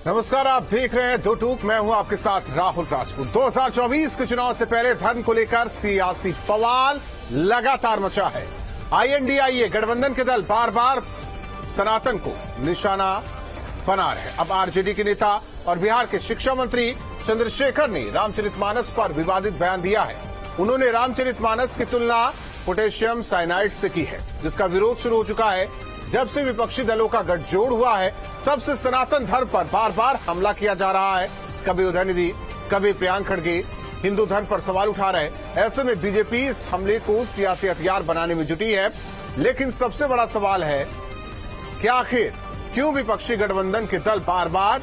नमस्कार, आप देख रहे हैं दो टूक। मैं हूं आपके साथ राहुल राजपूत। 2024 के चुनाव से पहले धर्म को लेकर सियासी बवाल लगातार मचा है। आईएनडीआईए गठबंधन के दल बार बार सनातन को निशाना बना रहे हैं। अब आरजेडी के नेता और बिहार के शिक्षा मंत्री चंद्रशेखर ने रामचरितमानस पर विवादित बयान दिया है। उन्होंने रामचरितमानस की तुलना पोटेशियम साइनाइड से की है, जिसका विरोध शुरू हो चुका है। जब से विपक्षी दलों का गठजोड़ हुआ है, तब से सनातन धर्म पर बार बार हमला किया जा रहा है। कभी उदयनिधि, कभी प्रियंक खड़गे हिंदू धर्म पर सवाल उठा रहे हैं। ऐसे में बीजेपी इस हमले को सियासी हथियार बनाने में जुटी है। लेकिन सबसे बड़ा सवाल है कि आखिर क्यों विपक्षी गठबंधन के दल बार बार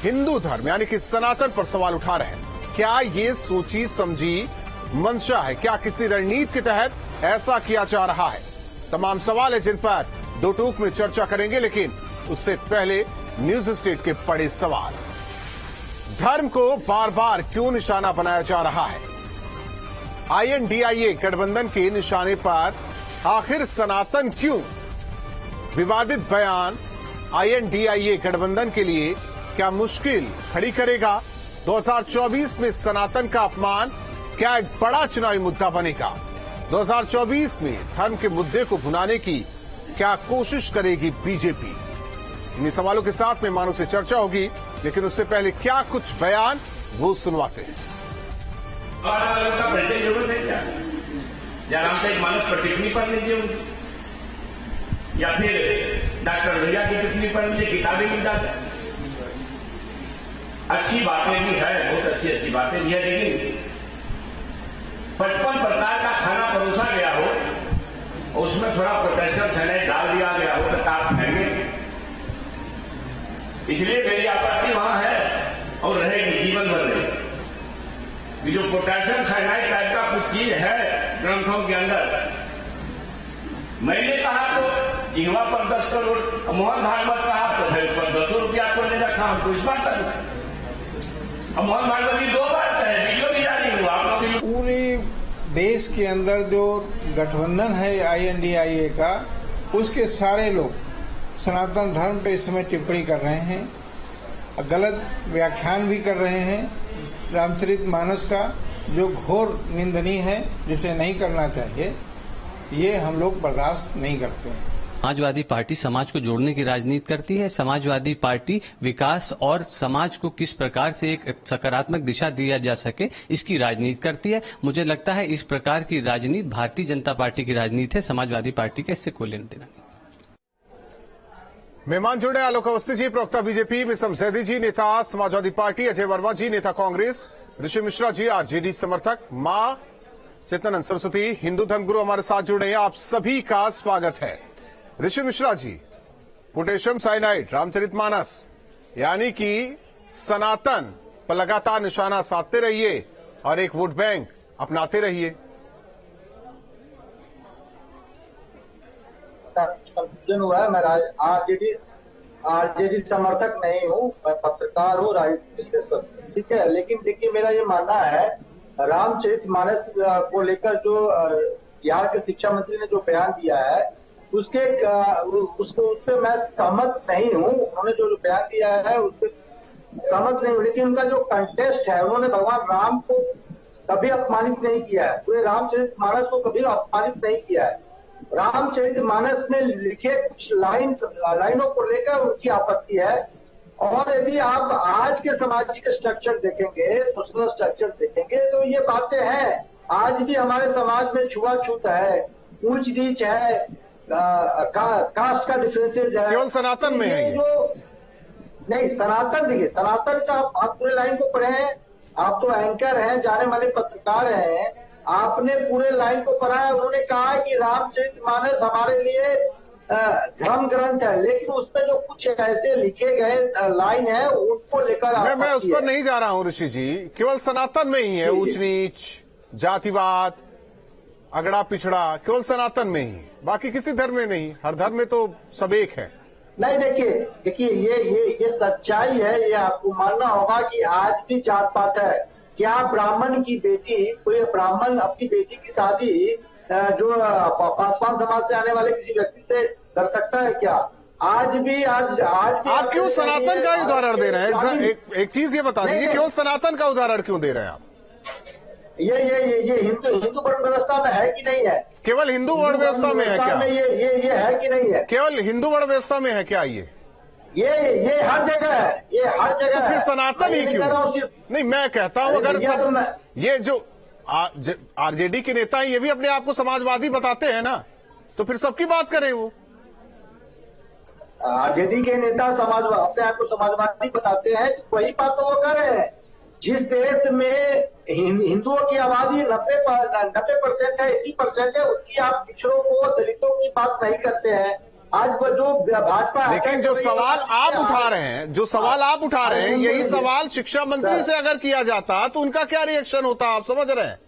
हिंदू धर्म यानी कि सनातन पर सवाल उठा रहे हैं? क्या ये सोची समझी मंशा है? क्या किसी रणनीति के तहत ऐसा किया जा रहा है? तमाम सवाल है जिन पर दो टूक में चर्चा करेंगे। लेकिन उससे पहले न्यूज स्टेट के बड़े सवाल। धर्म को बार बार क्यों निशाना बनाया जा रहा है? आईएनडीआईए गठबंधन के निशाने पर आखिर सनातन क्यों? विवादित बयान आईएनडीआईए गठबंधन के लिए क्या मुश्किल खड़ी करेगा? 2024 में सनातन का अपमान क्या एक बड़ा चुनावी मुद्दा बनेगा? 2024 में धर्म के मुद्दे को भुनाने की क्या कोशिश करेगी बीजेपी? इन्हीं सवालों के साथ में मानो से चर्चा होगी। लेकिन उससे पहले क्या कुछ बयान वो सुनवाते हैं। जरूरत है क्या? या रामचरितमानस पर टिप्पणी पढ़ लीजिए उनकी, या फिर डॉक्टर भैया की टिप्पणी पढ़ लीजिए, किताबें मिल जाती। अच्छी बातें भी है, बहुत अच्छी अच्छी बातें भी है, लेकिन 55 प्रकार का खाना परोसा गया हो, उसमें थोड़ा पोटेशियम साइनाइड डाल दिया गया हो तो आप खाएंगे। इसलिए मेरी आपत्ति वहां है और रहेगी, जीवन भर रहेगी। जो पोटेशियम साइनाइड टाइप का कुछ चीज है ग्रंथों के अंदर, मैंने कहा तो जिहवा पर 10 करोड़, मोहन भागवत कहा तो फिर पर 200 रुपया को ले रखा। हमको इस बात का मोहन भागवत की 2 बार कहे, वीडियो भी जारी हुआ आप लोग। पूरे देश के अंदर जो गठबंधन है आईएनडीआईए का, उसके सारे लोग सनातन धर्म पे इस समय टिप्पणी कर रहे हैं, गलत व्याख्यान भी कर रहे हैं। रामचरितमानस का जो घोर निंदनीय है, जिसे नहीं करना चाहिए, ये हम लोग बर्दाश्त नहीं करते हैं। समाजवादी पार्टी समाज को जोड़ने की राजनीति करती है। समाजवादी पार्टी विकास और समाज को किस प्रकार से एक सकारात्मक दिशा दिया जा सके, इसकी राजनीति करती है। मुझे लगता है इस प्रकार की राजनीति भारतीय जनता पार्टी की राजनीति है। समाजवादी पार्टी का इससे कोई लेना देना नहीं। मेहमान जुड़े आलोक अवस्थी जी, प्रवक्ता बीजेपी, मिसम जैदी जी, नेता समाजवादी पार्टी, अजय वर्मा जी, नेता कांग्रेस, ऋषि मिश्रा जी, आरजेडी समर्थक, मां चेतनानंद सरस्वती, हिंदू धर्मगुरु हमारे साथ जुड़े हैं। आप सभी का स्वागत है। ऋषि मिश्रा जी, पोटेशियम साइनाइड, रामचरितमानस यानी कि सनातन पर लगातार निशाना साधते रहिए और एक वोट बैंक अपनाते रहिए। कंफ्यूजन हुआ है। मैं आरजेडी समर्थक नहीं हूँ, मैं पत्रकार हूँ, राजनीतिक विश्लेषक, ठीक है। लेकिन देखिए, मेरा ये मानना है, रामचरितमानस को लेकर जो बिहार के शिक्षा मंत्री ने जो बयान दिया है, उससे मैं सहमत नहीं हूँ। उन्होंने जो बयान दिया है उससे सहमत नहीं हूँ, लेकिन उनका जो कंटेस्ट है, उन्होंने भगवान राम को कभी अपमानित नहीं किया है, पूरे रामचरितमानस को कभी अपमानित नहीं किया है। रामचरितमानस में लिखे कुछ लाइनों को लेकर उनकी आपत्ति है। और यदि आप आज के सामाजिक स्ट्रक्चर देखेंगे, सोशल स्ट्रक्चर देखेंगे, तो ये बातें हैं। आज भी हमारे समाज में छुआछूत है, ऊंच नीच है, कास्ट का डिफरेंसेस है। केवल सनातन में है जो नहीं, सनातन देखिए, सनातन का आप पूरे लाइन को पढ़े हैं, आप तो एंकर हैं, जाने माने पत्रकार हैं, आपने पूरे लाइन को पढ़ा है। उन्होंने कहा है कि रामचरितमानस हमारे लिए धर्म ग्रंथ है, लेकिन उसमें जो कुछ ऐसे लिखे गए लाइन है, उनको लेकर मैं उस पर नहीं जा रहा हूं ऋषि जी। केवल सनातन में ही है ऊंच नीच, जातिवाद, अगड़ा पिछड़ा, केवल सनातन में ही, बाकी किसी धर्म में नहीं। हर धर्म में तो सब एक है। नहीं, देखिए ये सच्चाई है। ये आपको मानना होगा कि आज भी जात पात है। क्या ब्राह्मण की बेटी, कोई ब्राह्मण अपनी बेटी की शादी जो पासवान समाज से आने वाले किसी व्यक्ति से कर सकता है क्या? आज भी आप क्यों सनातन का उदाहरण दे रहे हैं? एक चीज ये बता दीजिए, क्यों सनातन का उदाहरण क्यों दे रहे हैं आप? ये हिंदू वर्ण व्यवस्था में है कि नहीं है? केवल हिंदू वर्ण व्यवस्था में है क्या? ये है कि नहीं है? केवल हिंदू वर्ण व्यवस्था में है क्या ये हर जगह है, ये हर जगह तो फिर है। सनातन ही क्यों? नहीं, मैं कहता हूं अगर सब ये जो आरजेडी के नेता हैं ये भी अपने आप को समाजवादी बताते हैं ना, तो फिर सबकी बात करें वो। आरजेडी के नेता अपने आप को समाजवादी बताते हैं, वही बात तो वो कर रहे हैं। जिस देश में हिंदुओं की आबादी 90% है, 80% है, उसकी आप पिछड़ों को, दलितों की बात नहीं करते हैं। आज वो जो भाजपा, लेकिन जो सवाल आप उठा रहे हैं, यही सवाल शिक्षा मंत्री से अगर किया जाता तो उनका क्या रिएक्शन होता, आप समझ रहे हैं?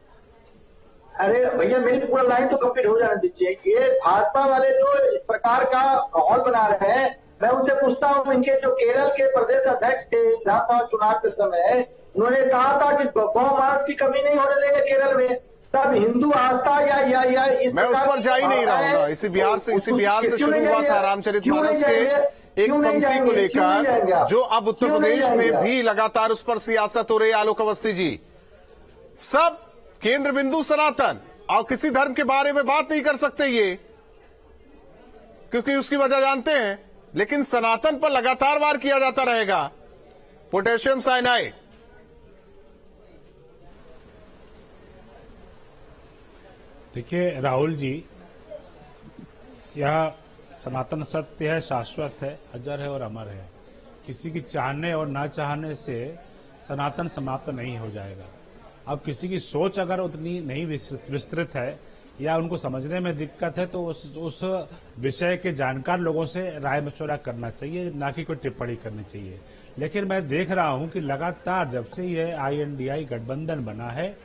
अरे भैया, मेरी पूरा लाइन तो कंप्लीट हो जाने दीजिए। ये भाजपा वाले जो इस प्रकार का माहौल बना रहे हैं, मैं उनसे पूछता हूँ, इनके जो केरल के प्रदेश अध्यक्ष थे विधानसभा चुनाव के समय, उन्होंने कहा था कि गौ मांस की कमी नहीं होने देंगे केरल में। तब हिंदू आस्था या इस मैं उस पर जा ही नहीं रहा हूँ। इसी बिहार से शुरू हुआ था रामचरितमानस के एक पंक्ति को लेकर, जो अब उत्तर प्रदेश में भी लगातार उस पर सियासत हो रही है। आलोक अवस्थी जी, सब केंद्र बिंदु सनातन, और किसी धर्म के बारे में बात नहीं कर सकते ये, क्योंकि उसकी वजह जानते हैं। लेकिन सनातन पर लगातार वार किया जाता रहेगा। पोटेशियम साइनाइड, देखिए राहुल जी, यह सनातन सत्य है, शाश्वत है, अजर है और अमर है। किसी की चाहने और ना चाहने से सनातन समाप्त नहीं हो जाएगा। अब किसी की सोच अगर उतनी नहीं विस्तृत है या उनको समझने में दिक्कत है, तो उस विषय के जानकार लोगों से राय मशवरा करना चाहिए, ना कि कोई टिप्पणी करनी चाहिए। लेकिन मैं देख रहा हूं कि लगातार जब से यह INDI गठबंधन बना है,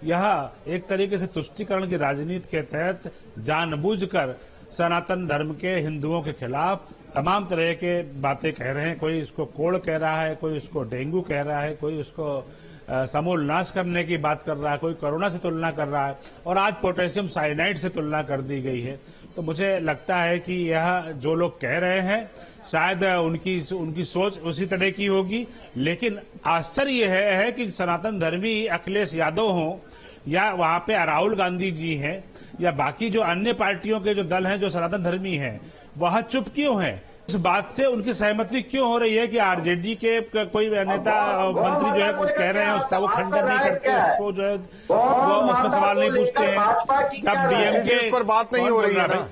यह एक तरीके से तुष्टीकरण की राजनीति के तहत जानबूझकर सनातन धर्म के हिंदुओं के खिलाफ तमाम तरह के बातें कह रहे हैं। कोई इसको कोड़ कह रहा है, कोई उसको डेंगू कह रहा है, कोई उसको समूल नाश करने की बात कर रहा है, कोई कोरोना से तुलना कर रहा है, और आज पोटेशियम साइनाइड से तुलना कर दी गई है। तो मुझे लगता है कि यह जो लोग कह रहे हैं शायद उनकी सोच उसी तरह की होगी। लेकिन आश्चर्य यह है कि सनातन धर्मी अखिलेश यादव हों या वहां पे राहुल गांधी जी हैं या बाकी जो अन्य पार्टियों के जो दल हैं जो सनातन धर्मी हैं, वह चुप क्यों हैं? इस बात से उनकी सहमति क्यों हो रही है कि आरजेडी के कोई नेता मंत्री जो है कुछ कह रहे हैं उसका वो खंडन नहीं करते, उसको जो है वो उस पर सवाल नहीं पूछते हैं। तब डीएमके पर बात नहीं हो रही है ना?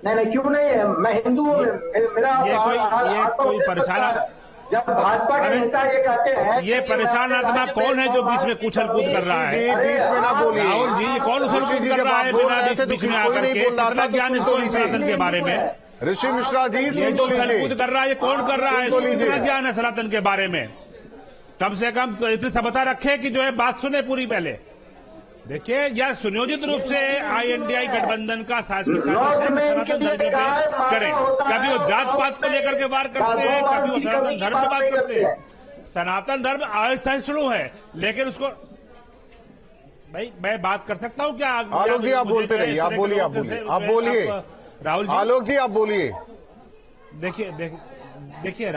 नहीं, क्यों नहीं है? मैं हिंदू हूँ, मेरा ये कोई परेशान, जब भाजपा के नेता ये कहते हैं, ये परेशान आत्मा कौन है जो बीच में उछल कूद कर रहा है? बीच में ना बोलिए राहुल जी, ये कौन उछल कूद कर रहा है बिना बीच में आकर के? कितना ज्ञान इसको सनातन के बारे में? ऋषि मिश्रा जी, ये जो उछल कूद कर रहा है, ये कौन कर रहा है? कितना ज्ञान है सनातन के बारे में? कम से कम तो इतनी सभ्यता रखे कि जो है बात सुने पूरी। पहले देखिए, यह सुनियोजित रूप से INDI गठबंधन का शासकीय सनातन धर्म पे करें। कभी वो जात पात को लेकर के वार करते हैं, कभी वो सनातन धर्म की बात करते हैं। सनातन धर्म असहिष्णु है, लेकिन उसको भाई मैं बात कर सकता हूँ क्या? आलोक जी आप बोलते रहिए, आप बोलिए राहुल जी। आलोक जी आप बोलिए। देखिए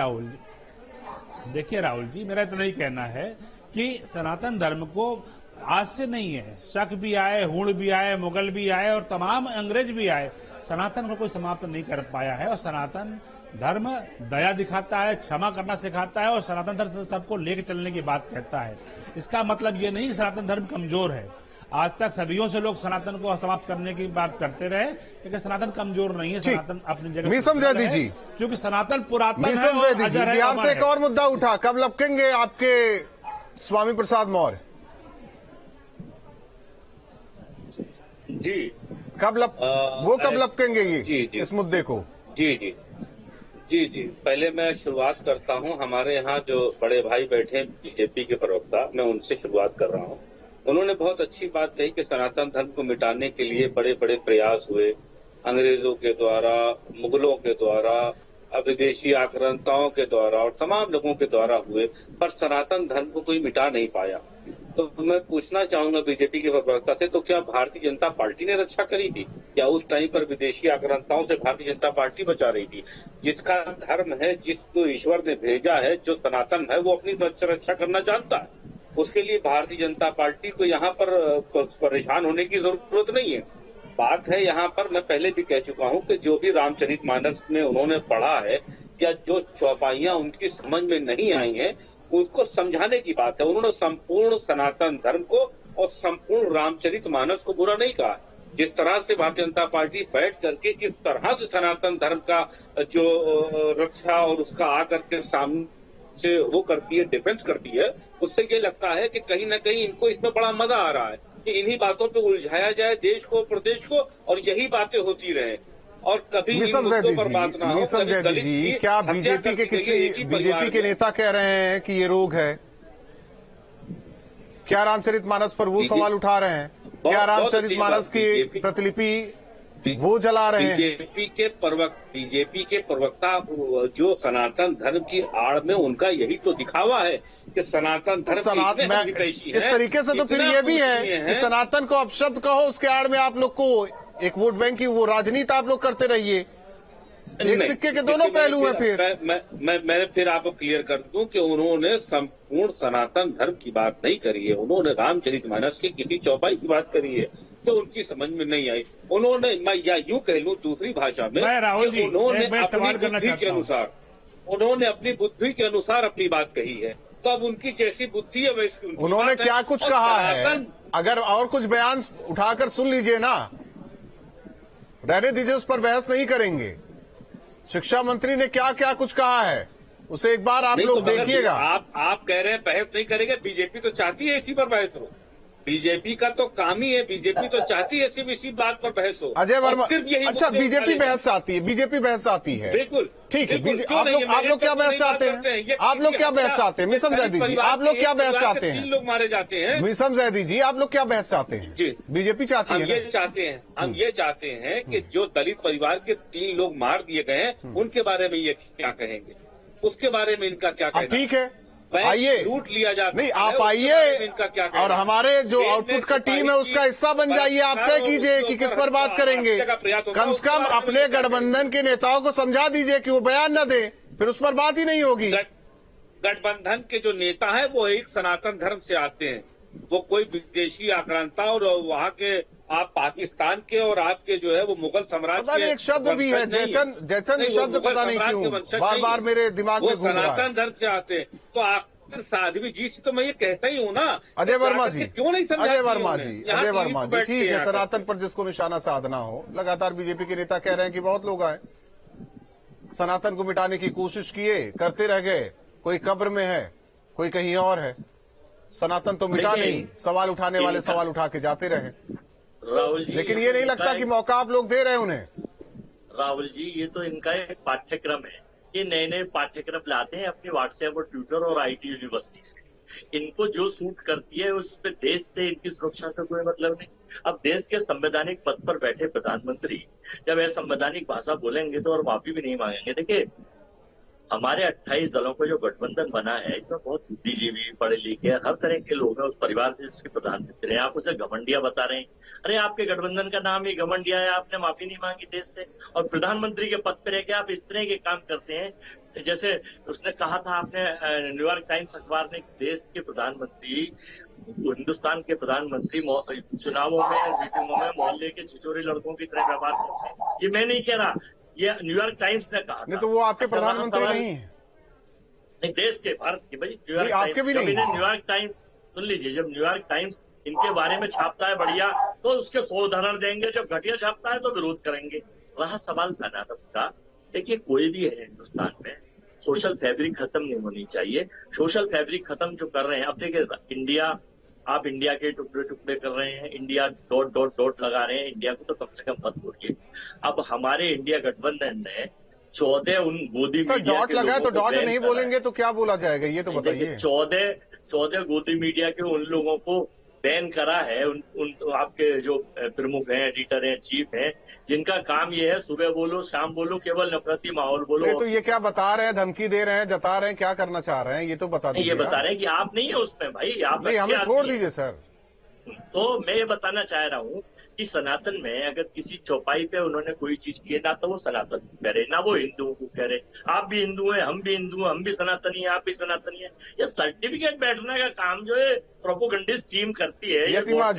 राहुल जी, मेरा इतना ही कहना है कि सनातन धर्म को आज से नहीं है, शक भी आए, हुण भी आए, मुगल भी आए और तमाम अंग्रेज भी आए, सनातन को कोई समाप्त नहीं कर पाया है। और सनातन धर्म दया दिखाता है, क्षमा करना सिखाता है और सनातन धर्म सबको लेकर चलने की बात कहता है। इसका मतलब ये नहीं सनातन धर्म कमजोर है। आज तक सदियों से लोग सनातन को समाप्त करने की बात करते रहे, लेकिन सनातन कमजोर नहीं है, सनातन अपनी जगह समझा दीजिए, क्योंकि सनातन पुरातन है। बिहार से एक और मुद्दा उठा, कब लपकेंगे आपके स्वामी प्रसाद मौर्य? जी, कब लपकेंगे ये इस मुद्दे को? जी, पहले मैं शुरुआत करता हूं। हमारे यहाँ जो बड़े भाई बैठे बीजेपी के प्रवक्ता, मैं उनसे शुरुआत कर रहा हूं। उन्होंने बहुत अच्छी बात कही कि सनातन धर्म को मिटाने के लिए बड़े बड़े प्रयास हुए, अंग्रेजों के द्वारा, मुगलों के द्वारा, विदेशी आक्रांताओं के द्वारा और तमाम लोगों के द्वारा हुए, पर सनातन धर्म को कोई मिटा नहीं पाया। तो मैं पूछना चाहूंगा बीजेपी के प्रवक्ता से, तो क्या भारतीय जनता पार्टी ने रक्षा करी थी या उस टाइम पर विदेशी आक्रांताओं से भारतीय जनता पार्टी बचा रही थी? जिसका धर्म है, जिसको ईश्वर ने भेजा है, जो सनातन है, वो अपनी रक्षा करना जानता है। उसके लिए भारतीय जनता पार्टी को यहाँ पर परेशान होने की जरूरत नहीं है। बात है यहाँ पर, मैं पहले भी कह चुका हूँ कि जो भी रामचरितमानस में उन्होंने पढ़ा है या जो चौपाइयां उनकी समझ में नहीं आई हैं, उसको समझाने की बात है। उन्होंने संपूर्ण सनातन धर्म को और संपूर्ण रामचरितमानस को बुरा नहीं कहा। जिस तरह से भारतीय जनता पार्टी बैठ करके इस तरह से सनातन धर्म का जो रक्षा और उसका आकर के सामने से वो करती है, डिफेंस करती है, उससे ये लगता है कि कहीं ना कहीं इनको इसमें बड़ा मजा आ रहा है कि इन्हीं बातों पे उलझाया जाए देश को, प्रदेश को, और यही बातें होती रहे और कभी पर बात ना हो। जैदी जी, क्या बीजेपी के नेता कह रहे हैं कि ये रोग है? क्या रामचरितमानस पर वो सवाल उठा रहे हैं? क्या रामचरितमानस की प्रतिलिपि वो जला रहे हैं? बीजेपी के प्रवक्ता जो सनातन धर्म की आड़ में उनका यही तो दिखावा है कि सनातन धर्म इस तरीके से तो फिर ये भी है कि सनातन को अपशब्द कहो, उसके आड़ में आप लोग को एक वोट बैंक की वो राजनीति आप लोग करते रहिए। एक सिक्के के दोनों पहलू हैं। फिर मैं फिर आपको क्लियर कर दूं कि उन्होंने संपूर्ण सनातन धर्म की बात नहीं करी है, उन्होंने रामचरितमानस की किसी चौपाई की बात करी है तो उनकी समझ में नहीं आई। उन्होंने, मैं या यूं कह लूं दूसरी भाषा में, राहुल जी, उन्होंने अपनी बुद्धि के अनुसार अपनी बात कही है। तो अब उनकी जैसी बुद्धि है वैसी उन्होंने क्या कुछ कहा है? अगर और कुछ बयान उठाकर सुन लीजिए ना, रहने दीजिए, उस पर बहस नहीं करेंगे। शिक्षा मंत्री ने क्या क्या कुछ कहा है उसे एक बार आप लोग देखिएगा। आप कह रहे हैं बहस नहीं करेंगे, बीजेपी तो चाहती है इसी पर बहस हो। बीजेपी का तो काम ही है, बीजेपी तो चाहती है सिर्फ इसी बात पर बहस हो। अजय वर्मा, अच्छा बीजेपी बहस चाहती है, बीजेपी बहस चाहती है, बिल्कुल ठीक है। आप लोग क्या बहस चाहते हैं? आप लोग क्या बहस चाहते हैं? मिसम जैदी जी, आप लोग क्या बहस चाहते हैं? 3 लोग मारे जाते हैं। मिसम जैदी जी, आप लोग क्या बहस चाहते हैं? जी, बीजेपी चाहती है, हम ये चाहते हैं कि जो दलित परिवार के 3 लोग मार दिए गए हैं उनके बारे में ये क्या कहेंगे, उसके बारे में इनका क्या कहना? ठीक है, आइए, लूट लिया जाता नहीं आप आइए और हमारे जो आउटपुट का टीम है उसका हिस्सा बन जाइए। आप तय कीजिए कि किस पर बात करेंगे। कम से कम अपने गठबंधन के नेताओं को समझा दीजिए कि वो बयान न दे, फिर उस पर बात ही नहीं होगी। गठबंधन के जो नेता है वो एक सनातन धर्म से आते हैं, वो कोई विदेशी आक्रांता और वहाँ के आप पाकिस्तान के और आपके जो है वो मुगल साम्राज्य के एक शब्द भी है, जयचंद शब्द पता नहीं क्यों बार बार मेरे दिमाग में घूम रहा है। सनातन धर्म से आते हैं तो आखिर साध्वी जी से तो मैं ये कहता ही हूँ ना, अजय वर्मा जी, क्यों नहीं समझा? अजय वर्मा जी, ठीक है, सनातन पर जिसको निशाना साधना हो। लगातार बीजेपी के नेता कह रहे हैं कि बहुत लोग आए, सनातन को मिटाने की कोशिश किए, करते रह गए, कोई कब्र में है, कोई कहीं और है। सनातन तो मिटा नहीं, सवाल उठाने वाले सवाल उठा के जाते रहे। राहुल जी, लेकिन ये नहीं लगता कि मौका आप लोग दे रहे हैं उन्हें? राहुल जी, ये तो इनका एक पाठ्यक्रम है, ये नए नए पाठ्यक्रम लाते हैं अपने व्हाट्सएप और ट्विटर और आईटी यूनिवर्सिटी से। इनको जो सूट करती है उस पे देश से, इनकी सुरक्षा से कोई मतलब नहीं। अब देश के संवैधानिक पद पर बैठे प्रधानमंत्री जब असंवैधानिक भाषा बोलेंगे तो और माफी भी नहीं मांगेंगे। देखिए, हमारे 28 दलों का जो गठबंधन बना है इसमें बहुत बुद्धिजीवी, पढ़े लिखे, हर तरह के लोग हैं उस परिवार से जिसके प्रधानमंत्री हैं। आप उसे घमंडिया बता रहे हैं। अरे आपके गठबंधन का नाम ही घमंडिया है, आपने माफी नहीं मांगी देश से और प्रधानमंत्री के पद पर रह के आप इस तरह के काम करते हैं। जैसे उसने कहा था, आपने न्यूयॉर्क टाइम्स अखबार ने, देश के प्रधानमंत्री, हिंदुस्तान के प्रधानमंत्री चुनावों में, मीटिंगों में मोहल्ले के छिछोरे लड़कों की तरह व्यवहार करते हैं। ये मैं नहीं कह रहा, ये न्यूयॉर्क टाइम्स ने कहा। नहीं तो वो आपके प्रधानमंत्री नहीं है? नहीं, देश के, भारत के भाई। न्यूयॉर्क आपके भी नहीं। न्यूयॉर्क टाइम्स, सुन लीजिए, जब न्यूयॉर्क टाइम्स इनके बारे में छापता है बढ़िया तो उसके 100 उदाहरण देंगे, जब घटिया छापता है तो विरोध करेंगे। रहा सवाल सनातन का, देखिए कोई भी है हिंदुस्तान में, सोशल फैब्रिक खत्म नहीं होनी चाहिए। सोशल फैब्रिक खत्म जो कर रहे हैं, अब देखिए इंडिया, आप इंडिया के टुकड़े टुकड़े कर रहे हैं, इंडिया डॉट डॉट डॉट लगा रहे हैं, इंडिया को तो कम से कम मत छोड़िए। अब हमारे इंडिया गठबंधन ने 14 उन गोदी मीडिया डॉट लगा तो डॉट नहीं बोलेंगे तो क्या बोला जाएगा, ये तो बताइए। 14 गोदी मीडिया के उन लोगों को बैन करा है उन आपके जो प्रमुख हैं, एडिटर हैं, चीफ हैं, जिनका काम ये है सुबह बोलो शाम बोलो, केवल नफरती माहौल बोलो। तो ये क्या बता रहे हैं, धमकी दे रहे हैं, जता रहे हैं, क्या करना चाह रहे हैं, ये तो बता दीजिए। ये बता रहे हैं कि आप नहीं है उसमें भाई, आप नहीं, हमें छोड़ दीजिए सर। तो मैं ये बताना चाह रहा हूँ कि सनातन में अगर किसी चौपाई पे उन्होंने कोई चीज की है ना, तो वो सनातन करे ना वो हिंदुओं को करे। आप भी हिंदू हैं, हम भी हिंदू हैं, हम भी सनातनी हैं, आप भी सनातनी हैं। ये सर्टिफिकेट बैठने का काम जो है प्रोपोगंडिस्ट टीम करती है। यतीमा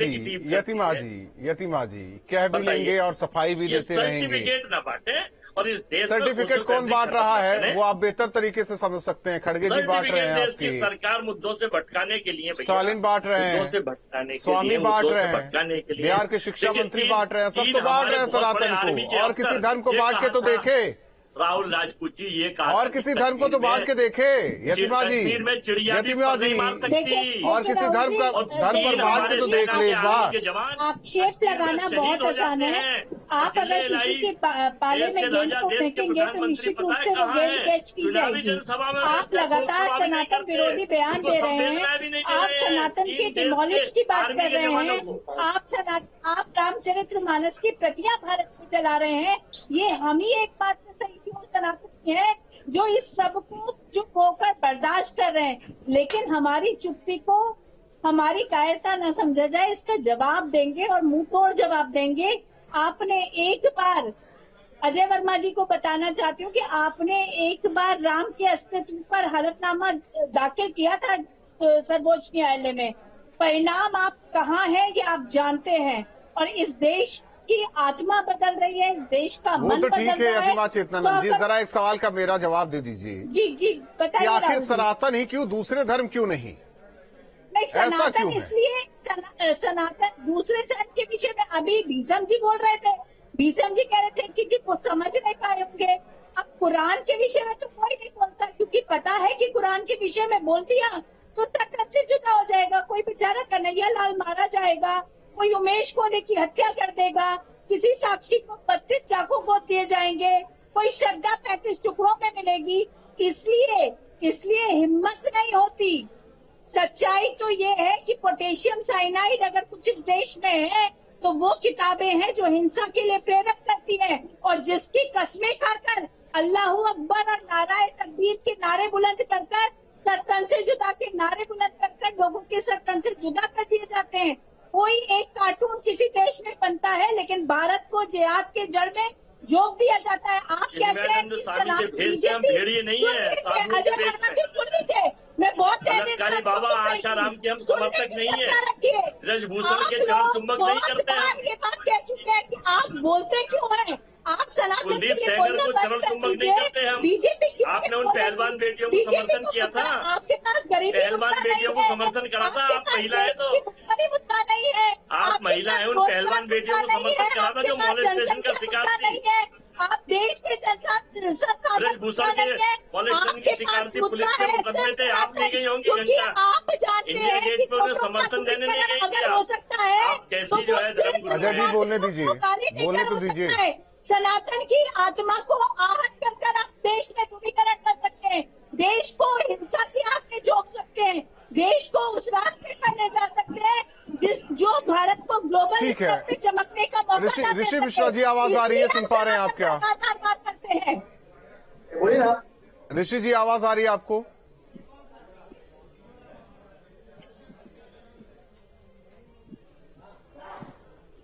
जी कह भी लेंगे और सफाई भी देते रहेंगे। सर्टिफिकेट ना बांटे। और इस देश सर्टिफिकेट कौन बांट रहा है वो आप बेहतर तरीके से समझ सकते हैं। खड़गे जी बांट रहे हैं, आपकी सरकार मुद्दों से भटकाने के लिए, स्टालिन बांट रहे हैं, से भटकाने स्वामी बांट रहे हैं, बिहार के शिक्षा मंत्री बांट रहे हैं, सब तो बांट रहे हैं सनातन को। और किसी धर्म को बांट के तो देखे राहुल राजपूत जी, ये कहा और किसी धर्म को तो बांट के देखे यतीमा जी, यतीमा जी, और किसी धर्म पर बांट के तो देख ले। एक बार आक्षेप लगाना बहुत आसान है। आप अगर किसी के पाले में गेंद को फेंकेंगे तो निश्चित रूप से वो गेंद कैच की जाएगी। आप लगातार सनातन विरोधी बयान दे रहे हैं, आप सनातन के डिमोलिश की बात कर रहे हैं, आप रामचरितमानस की प्रतियां भारत में चला रहे हैं। ये हम ही एक बात में सही सनातनी है जो इस सब को चुप होकर बर्दाश्त कर रहे हैं, लेकिन हमारी चुप्पी को हमारी कायरता न समझा जाए, इसका जवाब देंगे और मुंह तोड़ जवाब देंगे। आपने एक बार, अजय वर्मा जी को बताना चाहती हूँ कि आपने एक बार राम के अस्तित्व पर हलफनामा दाखिल किया था सर्वोच्च न्यायालय में। परिणाम आप कहाँ है ये आप जानते हैं, और इस देश की आत्मा बदल रही है, इस देश का मन बदल रहा है। वो तो ठीक है यतीमा चेतनानंद जी, जरा एक सवाल का मेरा जवाब दे दीजिए। जी बताइए। आखिर सनातन ही क्यों, दूसरे धर्म क्यों नहीं? ऐसा क्यों? इसलिए सनातन दूसरे धर्म के विषय में अभी भीषम जी बोल रहे थे, भीषम जी कह रहे थे कि वो समझ नहीं पाए होंगे। अब कुरान के विषय में तो कोई नहीं बोलता, क्योंकि पता है कि कुरान के विषय में बोल दिया तो सत्य से जुदा हो जाएगा। कोई बेचारा कन्हैया लाल मारा जाएगा, कोई उमेश कोहली की हत्या कर देगा, किसी साक्षी को 32 चाकू गोद दिए जाएंगे, कोई श्रद्धा 35 टुकड़ों में मिलेगी। इसलिए हिम्मत नहीं होती। सच्चाई तो ये है कि पोटेशियम साइनाइड अगर कुछ इस देश में है तो वो किताबें हैं जो हिंसा के लिए प्रेरक करती है, और जिसकी कस्में खाकर अल्लाह अकबर और नाराए तकबीर के नारे बुलंद कर सरतन से जुदा के नारे बुलंद कर लोगों के सरतन से जुदा कर दिए जाते हैं। कोई एक कार्टून किसी देश में बनता है, लेकिन भारत को जिहाद के जड़ में जोक दिया जाता है। आप कहते हैं कि बीजेपी नहीं है, अजय वर्मा जी सुन लीजिए, मैं बहुत बाबा आशाराम के हम समर्थक नहीं है, ब्रजभूषण के चरण चुंबक नहीं करते हैं। ये बात कह चुके हैं कि आप बोलते क्यों हैं, आप सनातन के लिए बोलना बंद कर दीजिए। बीजेपी आपने उन पहलवान बेटियों को समर्थन किया था, आपके पास गरीबी पहलवान बेटियों को समर्थन करा था। आप महिला है तो मुद्दा नहीं है, आप महिला है, उन पहलवान बेटियों को समर्थन करा था जो मॉलेस्टेशन का शिकार थी। आप देश के ब्रजभूषण के मॉलेस्टेशन की शिकार थी, पुलिस के मुकदमे थे, आप नहीं गई होंगी घंटा। आप जानते इंडिया गेट पे उन्हें समर्थन देने नहीं गई थी। हो सकता है आप कैसी जो है धर्मगुरु। अजय जी बोलने दीजिए, बोलने तो दीजिए। सनातन की आत्मा को आहत कर आप देश में ध्रुवीकरण कर सकते हैं, देश को हिंसा की आग में झोंक सकते हैं, देश को उस रास्ते पर ले जा सकते हैं जो भारत को ग्लोबल स्तर पे चमकने का मौका। ऋषि मिश्रा जी आवाज आ रही है, सुन पा रहे हैं आप क्या? बात करते हैं, बोलिए ना ऋषि जी, आवाज आ रही है आपको?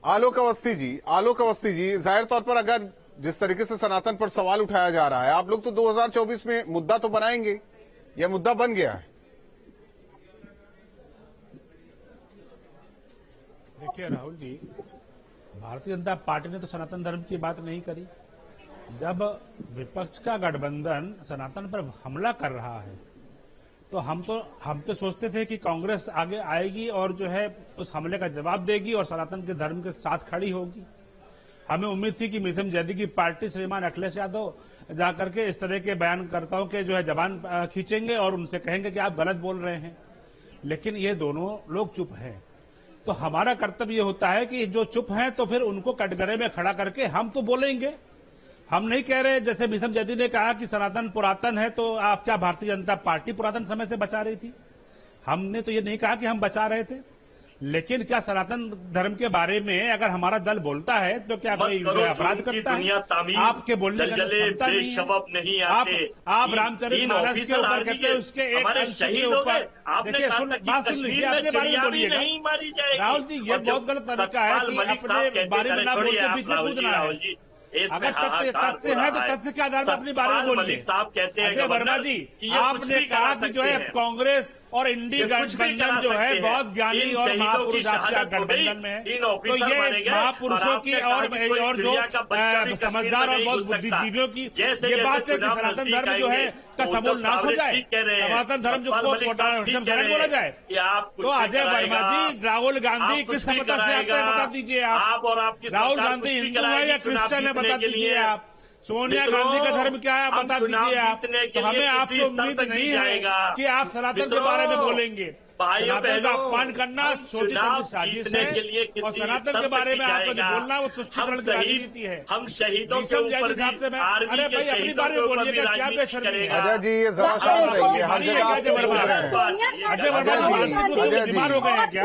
आलोक अवस्थी जी, जाहिर तौर पर अगर जिस तरीके से सनातन पर सवाल उठाया जा रहा है, आप लोग तो 2024 में मुद्दा तो बनाएंगे, यह मुद्दा बन गया है। देखिए राहुल जी, भारतीय जनता पार्टी ने तो सनातन धर्म की बात नहीं करी। जब विपक्ष का गठबंधन सनातन पर हमला कर रहा है तो हम तो सोचते थे कि कांग्रेस आगे आएगी और जो है उस हमले का जवाब देगी और सनातन के धर्म के साथ खड़ी होगी। हमें उम्मीद थी कि मिशन जैदी की पार्टी श्रीमान अखिलेश यादव जाकर के इस तरह के बयानकर्ताओं के जो है जबान खींचेंगे और उनसे कहेंगे कि आप गलत बोल रहे हैं, लेकिन ये दोनों लोग चुप हैं। तो हमारा कर्तव्य होता है कि जो चुप हैं तो फिर उनको कटघरे में खड़ा करके हम तो बोलेंगे। हम नहीं कह रहे, जैसे मिशन जैदी ने कहा कि सनातन पुरातन है, तो आप क्या भारतीय जनता पार्टी पुरातन समय से बचा रही थी? हमने तो ये नहीं कहा कि हम बचा रहे थे। लेकिन क्या सनातन धर्म के बारे में अगर हमारा दल बोलता है तो क्या कोई अपराध करता है? आपके बोलने का क्षमता नहीं है। आप रामचरितमानस के ऊपर कहते हैं, उसके एक अंश के ऊपर देखिए, बात सुन लीजिए, अपने बारे में बोलिएगा। राहुल जी, ये बहुत गलत तरीका है कि अपने बारे में ना बोल के बीच में कूदना है। अगर तथ्य है तो तथ्य के आधार पर अपने बारे में बोलिए। अजय वर्मा जी, आपने कहा कि जो है कांग्रेस और इंडी गठबंधन जो है बहुत ज्ञानी और महापुरुष आपके गठबंधन में है, तो ये महापुरुषों की और जो समझदार और बहुत बुद्धिजीवियों की ये बात है कि सनातन धर्म जो है का समूल नाश हो जाए, सनातन धर्म जो को बोला जाए। तो अजय वर्मा जी, राहुल गांधी किस क्षमता से आते हैं बता दीजिए आप। राहुल गांधी हिंदू है या क्रिश्चियन है बता दीजिए आप। सोनिया गांधी का धर्म क्या है बता दीजिए आप। तो हमें आपसे उम्मीद नहीं है कि आप सनातन के बारे में बोलेंगे। सनातन का अपमान करना सोची समझी साजिश है, और सनातन के बारे में आपको जो बोलना वो तुष्टीकरण की राजनीति है। हम शहीदों के ऊपर हिसाब से मैं, अरे भाई अपनी बारे में बोलिएगा, क्या बेशर्मी है। अजय जी, ये जरा शांत रहिए, हर जगह आप बोल रहे हैं। अजय वर्मा बीमार हो गए हैं क्या?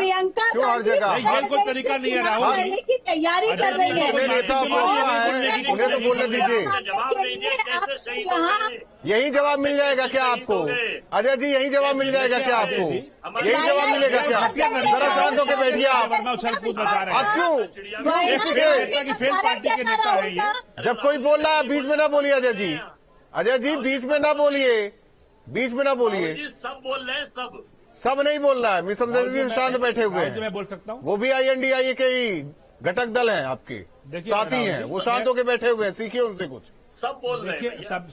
क्यों हर जगह? ये कोई तरीका नहीं है राहुल जी। की तैयारी कर रही है, नेता बोलना है, उन्हें तो बोलने दीजिए। यही जवाब मिल जाएगा क्या आपको? अजय जी, यही जवाब मिल जाएगा क्या आपको? यही जवाब मिलेगा क्या? जरा शांत होकर बैठिए आप। आप क्यों? फेल पार्टी के नेता है ये। जब कोई बोल रहा है बीच में ना बोलिए अजय जी। अजय जी, बीच में ना बोलिए, बीच में ना बोलिए। सब बोल रहे हैं, सब नहीं बोल रहा है। मिसम जी शांत बैठे हुए हैं। मैं बोल सकता हूँ, वो भी INDIA के ही घटक दल हैं, आपके साथी हैं, वो शांत होकर बैठे हुए हैं। सीखिए उनसे कुछ। सब बोल रहे हैं। सब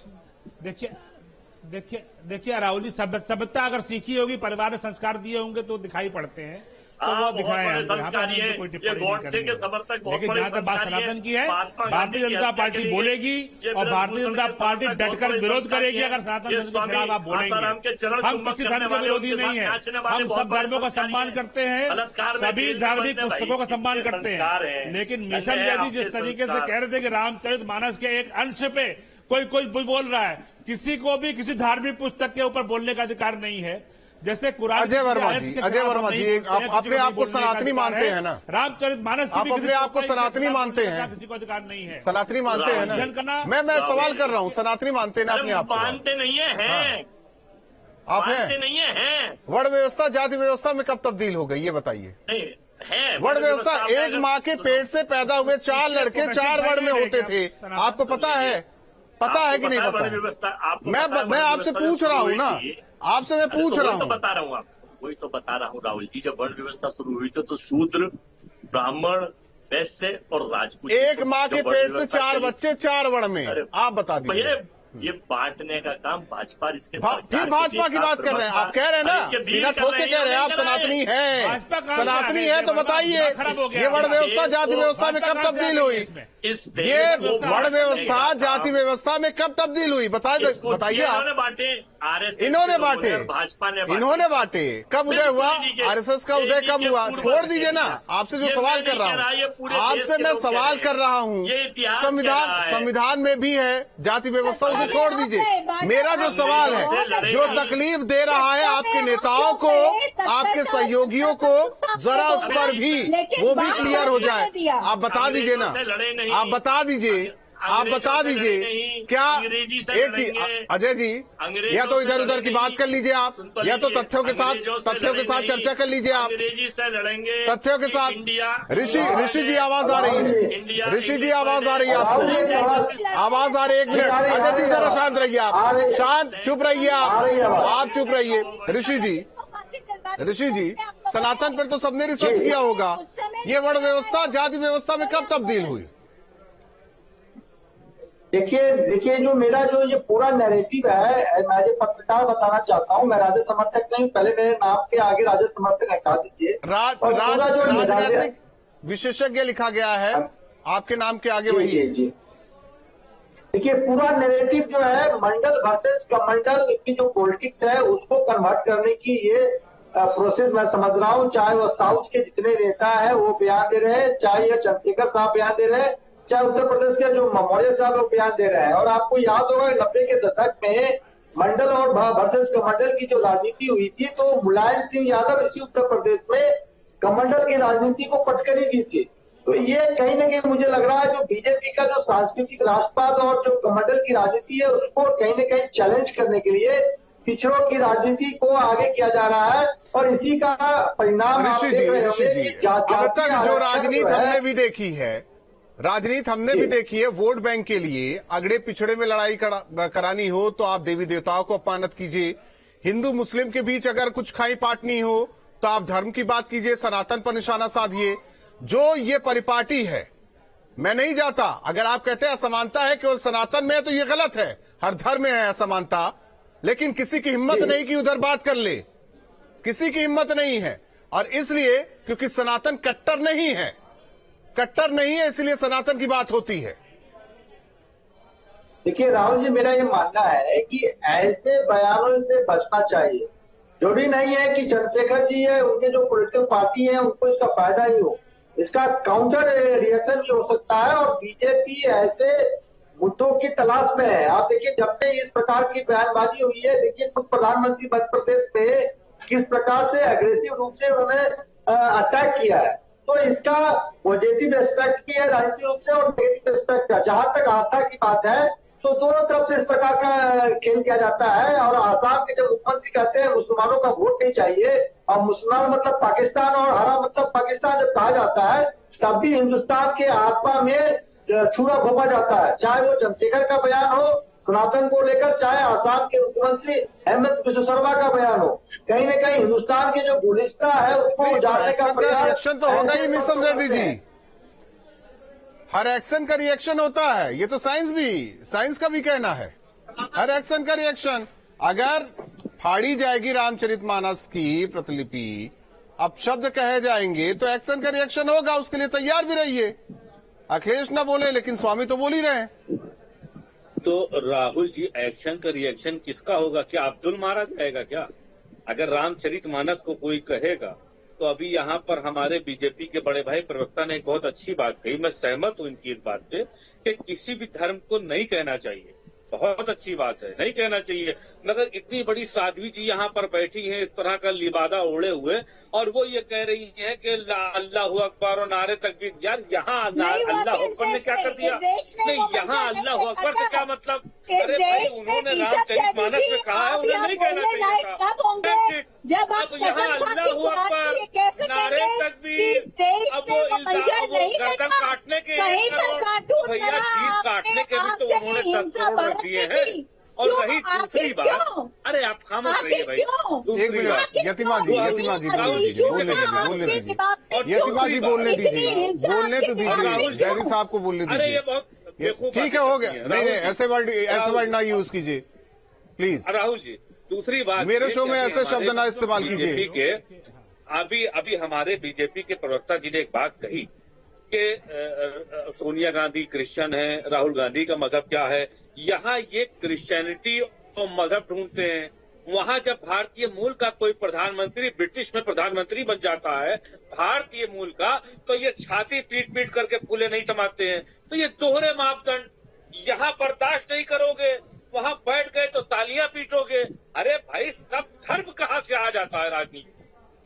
देखिए राहुल जी, सभ्यता अगर सीखी होगी, परिवार ने संस्कार दिए होंगे तो दिखाई पड़ते हैं, तो वो दिखाए हैं। कोई टिप्पणी नहीं करेंगे। लेकिन जहां तक बात सनातन की है, भारतीय जनता पार्टी बोलेगी और भारतीय जनता पार्टी डटकर विरोध करेगी अगर सनातन धर्म के खिलाफ आप बोलेंगे। हम किसी धर्म के विरोधी नहीं है, हम सब धर्मों का सम्मान करते हैं, सभी धार्मिक पुस्तकों का सम्मान करते हैं। लेकिन मिशन जी जिस तरीके से कह रहे थे कि रामचरितमानस के एक अंश पे कोई बोल रहा है, किसी को भी किसी धार्मिक पुस्तक के ऊपर बोलने का अधिकार नहीं है। जैसे कुरान। अजय वर्मा जी, आप अपने आप को सनातनी मानते हैं ना? रामचरितमानस आप अपने आप को सनातनी मानते हैं? किसी को अधिकार नहीं है। सनातनी मानते हैं ना? मैं सवाल कर रहा हूँ, सनातनी मानते हैं ना अपने आप को? मानते नहीं है। आप हैं? नहीं है। वर्ण व्यवस्था जाति व्यवस्था में कब तब्दील हो गई ये बताइए। वर्ण व्यवस्था, एक माँ के पेट से पैदा हुए 4 लड़के 4 वर्ण में होते थे, आपको पता है? पता है कि नहीं पता है? मैं आपसे पूछ रहा हूँ ना, आपसे मैं पूछ रहा हूँ। बता रहा हूँ आपको, वही तो बता रहा हूँ राहुल जी। जब वर्ण व्यवस्था शुरू हुई तो शूद्र, ब्राह्मण, वैश्य और राजपूत, एक माँ के पेट से 4 बच्चे 4 वर्ण में। आप बता दीजिए। ये बांटने का काम भाजपा इसके फिर भाजपा की बात कर रहे हैं आप? कह रहे हैं ना, सीधा ठोक के कह रहे हैं आप सनातनी है, सनातनी है, तो बताइए ये वर्ण व्यवस्था जाति व्यवस्था में कब तब्दील हुई? ये वर्ण व्यवस्था जाति व्यवस्था में कब तब्दील हुई बताइए आप। इन्होंने बांटे, भाजपा ने इन्होंने बांटे। कब उदय हुआ? RSS का उदय कब हुआ? छोड़ दीजिए ना, आपसे जो सवाल कर रहा हूँ, आपसे मैं सवाल कर रहा हूँ, संविधान में भी है जाति व्यवस्था, उसे छोड़ दीजिए। मेरा जो सवाल है, जो तकलीफ दे रहा है आपके नेताओं को, आपके सहयोगियों को, जरा उस पर भी वो भी क्लियर हो जाए। आप बता दीजिए ना, आप बता दीजिए, आप बता दीजिए। क्या एक चीज अजय जी, या तो इधर उधर की बात कर लीजिए आप, या तो तथ्यों के साथ चर्चा कर लीजिए आप, तथ्यों के साथ। ऋषि जी आवाज आ रही है, ऋषि जी आवाज आ रही है आपको? आवाज आ रही है? 1 मिनट अजय जी, जरा शांत रहिए आप, शांत, चुप रहिए आप चुप रहिए। ऋषि जी, सनातन पर तो सबने रिसर्च किया होगा, ये वर्ण व्यवस्था जाति व्यवस्था में कब तब्दील हुई? देखिए जो मेरा जो ये पूरा नैरेटिव है, मैं जो पत्रकार बताना चाहता हूँ, मैं राजद समर्थक नहीं हूँ। पहले मेरे नाम के आगे राजद समर्थक हटा दीजिए। राजनीतिक विशेषज्ञ लिखा गया है आपके नाम के आगे, वही है। देखिए पूरा नैरेटिव जो है मंडल वर्सेस कमंडल की जो पॉलिटिक्स है उसको कन्वर्ट करने की ये प्रोसेस मैं समझ रहा हूँ। चाहे वो साउथ के जितने नेता है वो बयान दे रहे हैं, चाहे ये चंद्रशेखर साहब बयान दे रहे हैं, चाहे उत्तर प्रदेश के जो मौर्य साहब लोग बयान दे रहे हैं। और आपको याद होगा 90 के दशक में मंडल और वर्सेस कमंडल की जो राजनीति हुई थी, तो मुलायम सिंह यादव इसी उत्तर प्रदेश में कमंडल की राजनीति को पटकनी दी थी। तो ये कहीं ना कहीं मुझे लग रहा है जो बीजेपी का जो सांस्कृतिक राष्ट्रवाद और जो कमंडल की राजनीति है उसको कहीं ना कहीं चैलेंज करने के लिए पिछड़ों की राजनीति को आगे किया जा रहा है और इसी का परिणाम आप देख रहे होंगे कि अब तक जो राजनीति हमने भी देखी है, राजनीति हमने भी देखी है, वोट बैंक के लिए अगड़े पिछड़े में लड़ाई करानी हो तो आप देवी देवताओं को अपमानित कीजिए, हिंदू मुस्लिम के बीच अगर कुछ खाई पाटनी हो तो आप धर्म की बात कीजिए, सनातन पर निशाना साधिए। जो ये परिपाटी है, मैं नहीं जाता, अगर आप कहते हैं असमानता है केवल सनातन में है तो ये गलत है, हर धर्म में है असमानता, लेकिन किसी की हिम्मत नहीं कि उधर बात कर ले, किसी की हिम्मत नहीं है। और इसलिए क्योंकि सनातन कट्टर नहीं है, कट्टर नहीं है, इसलिए सनातन की बात होती है। देखिए राहुल जी, मेरा ये मानना है कि ऐसे बयानों से बचना चाहिए। जरूरी नहीं है कि चंद्रशेखर जी है, उनके जो पॉलिटिकल पार्टी है उनको इसका फायदा ही हो, इसका काउंटर रिएक्शन भी हो सकता है और बीजेपी ऐसे मुद्दों की तलाश में है। आप देखिए जब से इस प्रकार की बयानबाजी हुई है, देखिए खुद प्रधानमंत्री मध्य प्रदेश में किस प्रकार से एग्रेसिव रूप से उन्होंने अटैक किया है। तो इसका पॉजिटिव एस्पेक्ट भी है राजनीतिक रूप से और नेगेटिव एस्पेक्ट है। जहां तक आस्था की बात है तो दोनों तरफ से इस प्रकार का खेल किया जाता है। और आसाम के जब मुख्यमंत्री कहते हैं मुसलमानों का वोट नहीं चाहिए और मुसलमान मतलब पाकिस्तान और हरा मतलब पाकिस्तान जब कहा जाता है तब भी हिंदुस्तान के आत्मा में छुरा घोंपा जाता है, चाहे वो चंद्रशेखर का बयान हो सनातन को लेकर, चाहे आसाम के मुख्यमंत्री हेमंत बिश्व शर्मा का बयान हो। कहीं न कहीं हिंदुस्तान की जो गुलिस्ता है उसको उजाड़ने का प्रयास तो होगा ही मिसम जैदी जी, हर एक्शन का रिएक्शन होता है, ये तो साइंस का भी कहना है, हर एक्शन का रिएक्शन। अगर फाड़ी जाएगी रामचरितमानस की प्रतिलिपि, अपशब्द कहे जाएंगे तो एक्शन का रिएक्शन होगा, उसके लिए तैयार भी रहिए। अखिलेश ना बोले लेकिन स्वामी तो बोल ही रहे हैं। तो राहुल जी, एक्शन का रिएक्शन किसका होगा? क्या अब्दुल मारा जाएगा क्या? अगर रामचरितमानस को कोई कहेगा तो अभी यहाँ पर हमारे बीजेपी के बड़े भाई प्रवक्ता ने एक बहुत अच्छी बात कही, मैं सहमत हूँ इनकी इस बात पे कि किसी भी धर्म को नहीं कहना चाहिए, बहुत अच्छी बात है, नहीं कहना चाहिए। मगर इतनी बड़ी साध्वी जी यहाँ पर बैठी हैं इस तरह का लिबादा ओढ़े हुए और वो ये कह रही है कि अल्लाह अकबर और नारे तकबीर। यार यहाँ अल्लाह अकबर ने क्या कर दिया? नहीं, यहाँ अल्लाह अकबर का क्या मतलब? अरे भाई, उन्होंने रामचरितमानस में कहा है, उन्हें नहीं कहना चाहिए था। जब अब यहाँ अल्लाह अकबर, नारे तकबीर, अब वो गर्दन काटने के भैया जीप काटने के भी तो उन्होंने 10 करोड़ रख दिए हैं। और रही दूसरी बात, अरे आप खामोश रहिए भाई, एक मिनट यतिमा जी बोलने तो दीजिए, जैदी साहब को बोलने अरे ये बहुत ठीक है, हो गया। नहीं ऐसे वर्ड ना यूज कीजिए प्लीज राहुल जी। दूसरी बात, मेरे शो में ऐसे शब्द ना इस्तेमाल कीजिए। अभी हमारे बीजेपी के प्रवक्ता जी ने एक बात कही कि सोनिया गांधी क्रिश्चियन है, राहुल गांधी का मजहब क्या है। यहाँ ये क्रिश्चियनिटी और मजहब ढूंढते हैं, वहाँ जब भारतीय मूल का कोई प्रधानमंत्री ब्रिटिश में प्रधानमंत्री बन जाता है भारतीय मूल का, तो ये छाती पीट पीट करके फूले नहीं समाते हैं। तो ये दोहरे मापदंड यहाँ बर्दाश्त नहीं करोगे, वहां बैठ गए तो तालियां पीटोगे। अरे भाई, सब धर्म कहाँ से आ जाता है राजनीति?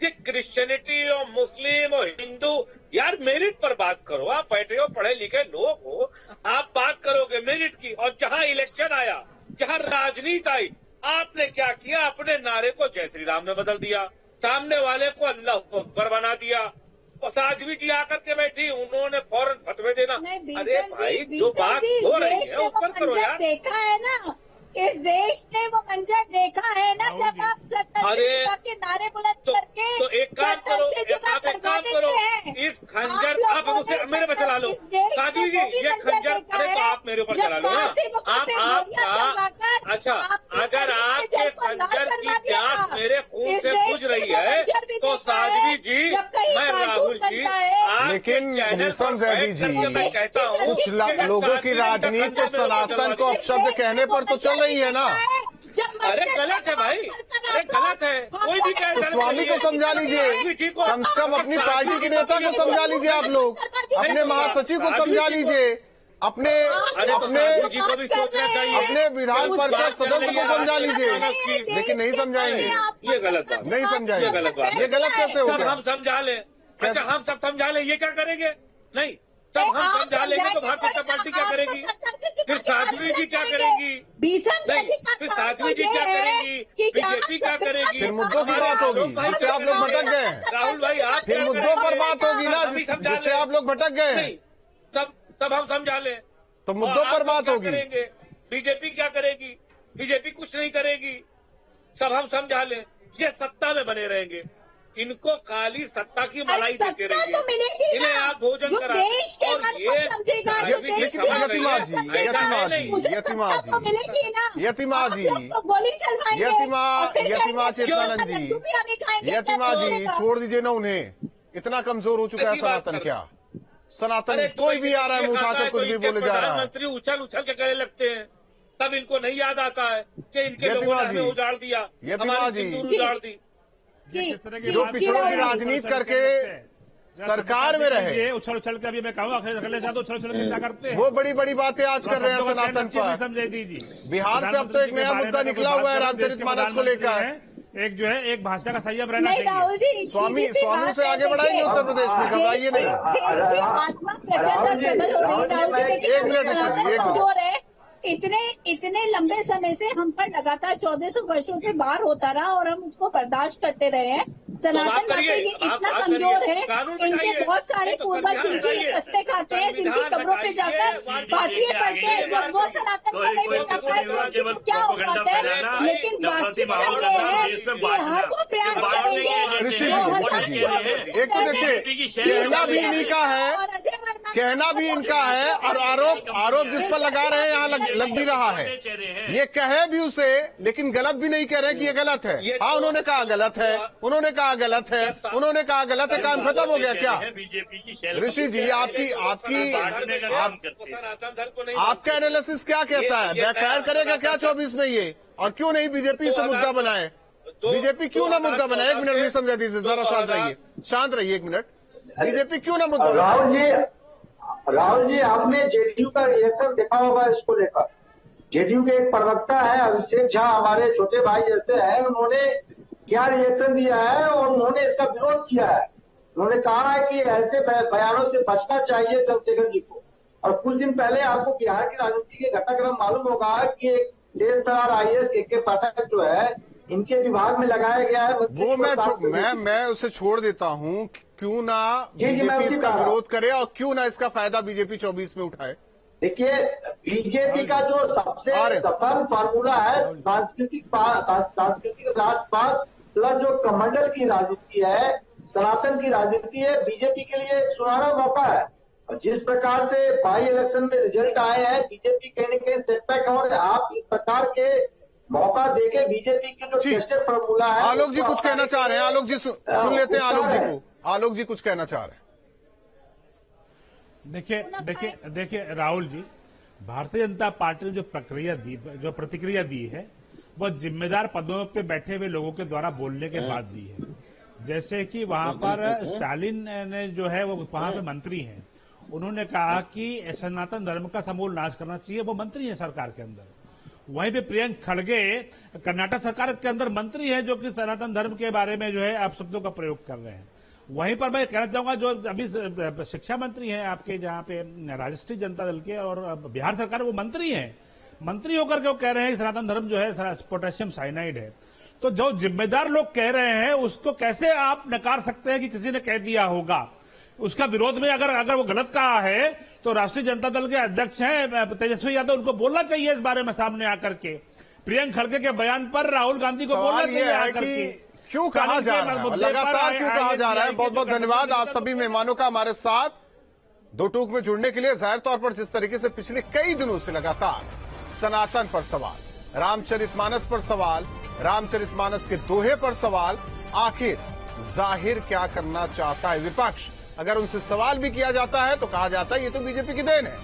ये क्रिश्चियनिटी और मुस्लिम और हिंदू, यार मेरिट पर बात करो। आप बैठे हो, पढ़े लिखे लोग हो, आप बात करोगे मेरिट की। और जहां इलेक्शन आया, जहां राजनीति आई, आपने क्या किया? अपने नारे को जय श्री राम में बदल दिया, सामने वाले को अल्लाह अकबर बना दिया। और साध्वी जी आकर के बैठी, उन्होंने फौरन फतवे देना। अरे भाई, जो बात हो रही है ऊपर करो यार। देखा है ना, इस देश ने वो मंजर देखा है ना, जब आप के नारे बुलंद करके तो एक काम करो, इस खंजर आप मुझसे मेरे पर चला लो साध्वी जी, ये खंजर, अरे तो आप मेरे ऊपर चला लो ना। अच्छा, अगर आपके खंजर की प्यास मेरे खून से बुझ रही है तो साध्वी जी, मैं राहुल जी, लेकिन निसम जैदी जी, मैं कहता हूँ कुछ लोगों की राजनीति तो सनातन को अपशब्द कहने पर तो चल रही है ना। अरे गलत है भाई, अरे गलत है, कोई भी कहे। तो स्वामी को समझा लीजिए, कम से कम अपनी पार्टी के नेता को समझा लीजिए, आप लोग अपने महासचिव को समझा लीजिए, अपने विधान परिषद सदस्य को समझा लीजिए, लेकिन नहीं समझाएंगे। ये गलत बात, नहीं समझाएंगे, गलत बात, ये गलत कैसे हो गया? हम समझा लें, अच्छा हम सब समझा लें, ये क्या करेंगे? नहीं, तब हम समझा लेंगे तो भारतीय जनता पार्टी क्या करेगी? फिर साध्वी जी क्या करेगी? नहीं, फिर साध्वी जी क्या करेगी? बीजेपी क्या करेगी? फिर मुद्दों की बात होगी जिससे आप लोग भटक गए हैं। राहुल भाई, आप फिर मुद्दों पर बात होगी ना जिससे आप लोग भटक गए हैं। तब हम समझा लें तो मुद्दों पर बात होगी। बीजेपी क्या करेगी? बीजेपी कुछ नहीं करेगी। सब हम समझा लें, ये सत्ता में बने रहेंगे, इनको खाली सत्ता की मलाई देते रहेंगे, तो मिलेगी इन्हें आप भोजन करा देश के मन को समझेगा, यतिमा जी चेतनानंद जी, यतिमा जी छोड़ दीजिए ना उन्हें, इतना कमजोर हो चुका है सनातन। क्या सनातन कोई भी आ रहा है मुंह उठाकर कुछ भी बोले जा रहा है। प्रधानमंत्री उछल उछल के करे लगते हैं, तब इनको नहीं याद आता है कि इनके लोगों ने हमें उजाड़ दिया, हमारी सिंदूर उजाड़ दी। जो पिछड़ों की राजनीति करके सरकार में रहे, उछल उछल के अभी मैं कहूँगा अखिलेश यादव उछल उछल क्या करते हैं, वो बड़ी बड़ी बातें आज कर रहे हैं सनातन पर। समझे दीजिए, बिहार से अब तो एक नया मुद्दा निकला हुआ है रामचरितमानस को लेकर। एक जो है एक भाषा का संयम रहना चाहिए। स्वामी से आगे बढ़ाएंगे उत्तर प्रदेश में, घबराइए नहीं। एक मिनट, कमजोर है, इतने लंबे समय से हम पर लगातार 1400 वर्षों से बार होता रहा और हम उसको बर्दाश्त करते रहे हैं। सनातन धर्म ये इतना कमजोर है, इनके बहुत सारे पूर्वज जिनकी कष्टें खाते हैं, जिनकी कब्रों पे जाकर बातचीत करते हैं, जब वो सनातन को नहीं मिलता है क्या हो पाता है। लेकिन वास्तविकता ये है कि हर वो प्रयास करेंगे। एक तो देखिए, कहना भी इन्हीं का है, कहना भी इनका है, और आरोप जिस पर लगा रहे हैं यहाँ लग भी रहा है। ये कहे भी उसे, लेकिन गलत भी नहीं कह रहे कि ये गलत है। हाँ, उन्होंने कहा गलत है, उन्होंने कहा गलत है, उन्होंने कहा गलत है, काम खत्म हो गया क्या? ऋषि जी, आपका एनालिसिस क्या कहता है? बैकफायर करेगा क्या 24 में ये? और क्यों नहीं बीजेपी से मुद्दा बनाए? बीजेपी क्यों ना मुद्दा बनाए? एक मिनट, नहीं समझा दीजिए, जरा शांत रहिए एक मिनट। बीजेपी क्यों ना मुद्दा बनाए? राहुल जी, आपने जेडीयू का रिएक्शन देखा होगा इसको लेकर। जेडीयू के एक प्रवक्ता है अभिषेक झा, हमारे छोटे भाई जैसे हैं, उन्होंने क्या रिएक्शन दिया है और उन्होंने इसका विरोध किया है। उन्होंने कहा है कि ऐसे बयानों से बचना चाहिए चंद्रशेखर जी को। और कुछ दिन पहले आपको बिहार की राजनीति के घटनाक्रम मालूम होगा कि एक तेज तरार IAS के पाठक जो है, इनके विभाग में लगाया गया है। वो मैं उसे छोड़ देता हूँ। क्यों ना बीजेपी इसका विरोध करे और क्यों ना इसका फायदा बीजेपी 24 में उठाए? देखिए, बीजेपी का जो सबसे सफल फार्मूला है सांस्कृतिक राष्ट्रवाद प्लस जो कमंडल की राजनीति है, सनातन की राजनीति है, बीजेपी के लिए एक सुनहरा मौका है। और जिस प्रकार से बाई इलेक्शन में रिजल्ट आए हैं, बीजेपी कहीं न कहीं सेटबैक है। और आप इस प्रकार के मौका देके बीजेपी की जो टेस्टेड फार्मूला है। आलोक जी कुछ कहना चाह रहे हैं, आलोक जी सुन लेते हैं आलोक जी को। आलोक जी कुछ कहना चाह रहे हैं। देखिए राहुल जी, भारतीय जनता पार्टी ने जो प्रतिक्रिया दी है, वह जिम्मेदार पदों पे बैठे हुए लोगों के द्वारा बोलने के बाद दी है। जैसे कि वहां पर स्टालिन ने जो है वो वहां पे मंत्री हैं, उन्होंने कहा कि सनातन धर्म का समूल नाश करना चाहिए, वो मंत्री है सरकार के अंदर। वहीं पे प्रियंक खड़गे कर्नाटक सरकार के अंदर मंत्री है, जो कि सनातन धर्म के बारे में जो है आप शब्दों का प्रयोग कर रहे हैं। वहीं पर मैं कहना चाहूंगा जो अभी शिक्षा मंत्री हैं आपके, जहां पे राष्ट्रीय जनता दल के और बिहार सरकार, वो मंत्री हैं, मंत्री होकर के वो कह रहे हैं सनातन धर्म जो है पोटेशियम साइनाइड है। तो जो जिम्मेदार लोग कह रहे हैं उसको कैसे आप नकार सकते हैं कि किसी ने कह दिया होगा? उसका विरोध में अगर वो गलत कहा है तो राष्ट्रीय जनता दल के अध्यक्ष हैं तेजस्वी यादव, उनको बोलना चाहिए इस बारे में सामने आकर के। प्रियंक खड़गे के बयान पर राहुल गांधी को बोलना चाहिए आकर के। क्यों कहा जा रहा है, लगातार क्यों कहा जा रहा है? बहुत बहुत धन्यवाद आप सभी मेहमानों का हमारे साथ दो टूक में जुड़ने के लिए। जाहिर तौर पर जिस तरीके से पिछले कई दिनों से लगातार सनातन पर सवाल, रामचरितमानस पर सवाल, रामचरितमानस के दोहे पर सवाल, आखिर जाहिर क्या करना चाहता है विपक्ष? अगर उनसे सवाल भी किया जाता है तो कहा जाता है ये तो बीजेपी की देन है।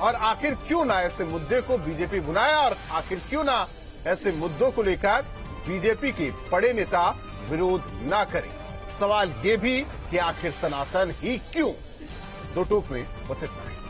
और आखिर क्यों ना ऐसे मुद्दे को बीजेपी बुलाया, और आखिर क्यों ना ऐसे मुद्दों को लेकर बीजेपी के बड़े नेता विरोध ना करें? सवाल ये भी कि आखिर सनातन ही क्यों? दो टूक में बस इतना है।